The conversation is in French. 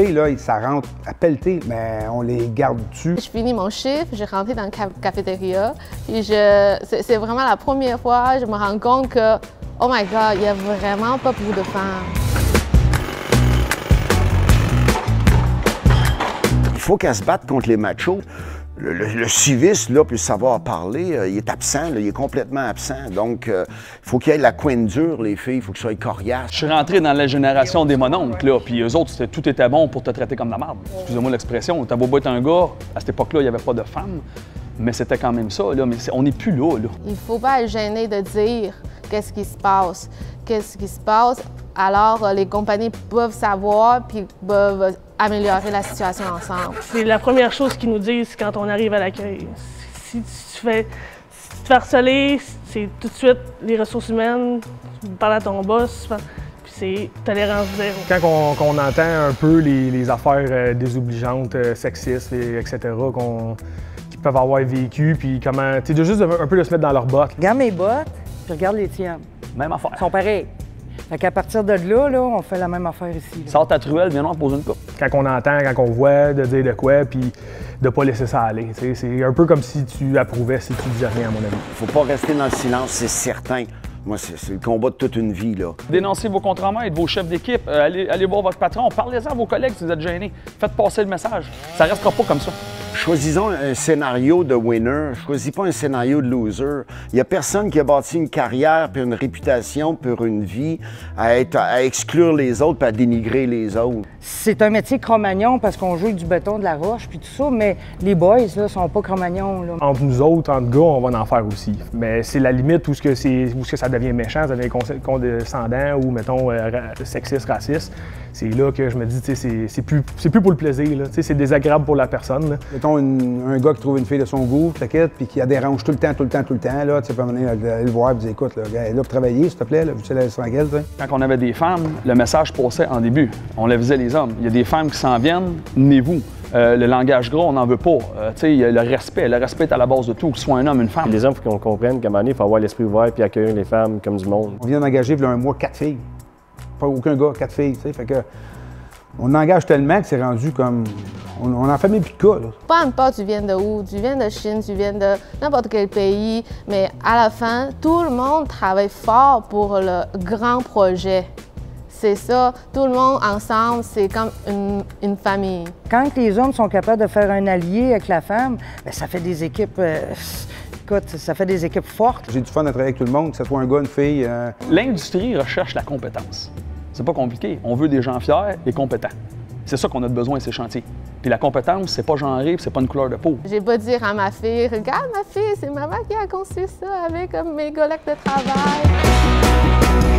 filles, là, ça rentre à pelleter, mais on les garde dessus. Je finis mon chiffre, je rentre dans la cafétéria, puis c'est vraiment la première fois que je me rends compte que, oh my God, il n'y a vraiment pas beaucoup de femmes. Il faut qu'elle se batte contre les machos. Le civiste, là, peut savoir parler, il est absent, là, il est complètement absent. Donc, il faut qu'il y ait la couenne dure, les filles, il faut qu'ils soient coriaces. Je suis rentré dans la génération des mononcles, là, puis eux autres, tout était bon pour te traiter comme de la merde. Excusez-moi l'expression, t'as beau être un gars, à cette époque-là, il n'y avait pas de femmes, mais c'était quand même ça, là, mais on n'est plus là. Il ne faut pas être gêné de dire qu'est-ce qui se passe. Qu'est-ce qui se passe, alors les compagnies peuvent savoir, puis peuvent améliorer la situation ensemble. C'est la première chose qu'ils nous disent quand on arrive à l'accueil. Si tu te fais harceler, c'est tout de suite les ressources humaines, tu parles à ton boss, puis c'est tolérance zéro. Quand on entend un peu les affaires désobligeantes, sexistes, etc., qu'ils peuvent avoir vécues, puis comment, tu sais, juste un peu de se mettre dans leurs bottes. Regarde mes bottes, puis regarde les tiennes. Même affaire. Ils sont pareils. Fait qu'à partir de là, on fait la même affaire ici. Là. Sors ta truelle, viens-nous en poser une coupe. Quand on entend, quand on voit, de dire de quoi, puis de pas laisser ça aller. C'est un peu comme si tu approuvais si tu disais rien, à mon avis. Faut pas rester dans le silence, c'est certain. Moi, c'est le combat de toute une vie, là. Dénoncez vos contremaîtres, vos chefs d'équipe, allez voir votre patron, parlez-en à vos collègues si vous êtes gênés. Faites passer le message. Ça restera pas comme ça. Choisissons un scénario de winner, choisis pas un scénario de loser. Il n'y a personne qui a bâti une carrière, puis une réputation, puis une vie à exclure les autres, puis à dénigrer les autres. C'est un métier Cro-Magnon parce qu'on joue avec du béton, de la roche, puis tout ça, mais les boys, là, sont pas Cro-Magnon, là. Entre nous autres, entre gars, on va en faire aussi. Mais c'est la limite où ça devient méchant, ça devient condescendant ou, mettons, sexiste, raciste. C'est là que je me dis, c'est plus pour le plaisir, là. C'est désagréable pour la personne, là. Mettons un gars qui trouve une fille de son goût, t'inquiète, puis qui la dérange tout le temps, là, tu sais, peut venir aller le voir et dire, écoute, là, elle est là pour travailler, s'il te plaît, là, tu laisses tranquille, tu sais. Quand on avait des femmes, le message passait en début. On l'avisait les hommes. Il y a des femmes qui s'en viennent, venez-vous. Le langage gras, on n'en veut pas. Tu sais, le respect est à la base de tout, que ce soit un homme, une femme. Les hommes, il faut qu'on comprenne qu'à un moment donné, il faut avoir l'esprit ouvert puis accueillir les femmes comme du monde. On vient d'engager, il y a un mois, 4 filles. Pas aucun gars, 4 filles, tu sais, fait que on engage tellement que c'est rendu comme... On en fait même plus de cas, là. Peu importe tu viens de où, tu viens de Chine, tu viens de n'importe quel pays, mais à la fin, tout le monde travaille fort pour le grand projet. C'est ça, tout le monde ensemble, c'est comme une famille. Quand les hommes sont capables de faire un allié avec la femme, bien, ça fait des équipes... écoute, ça fait des équipes fortes. J'ai du fun à travailler avec tout le monde, que ce soit un gars, une fille. L'industrie recherche la compétence. C'est pas compliqué. On veut des gens fiers et compétents. C'est ça qu'on a besoin, ces chantiers. Puis la compétence, c'est pas genré, puis c'est pas une couleur de peau. J'ai pas dire à ma fille, regarde ma fille, c'est maman qui a conçu ça avec mes collègues de travail.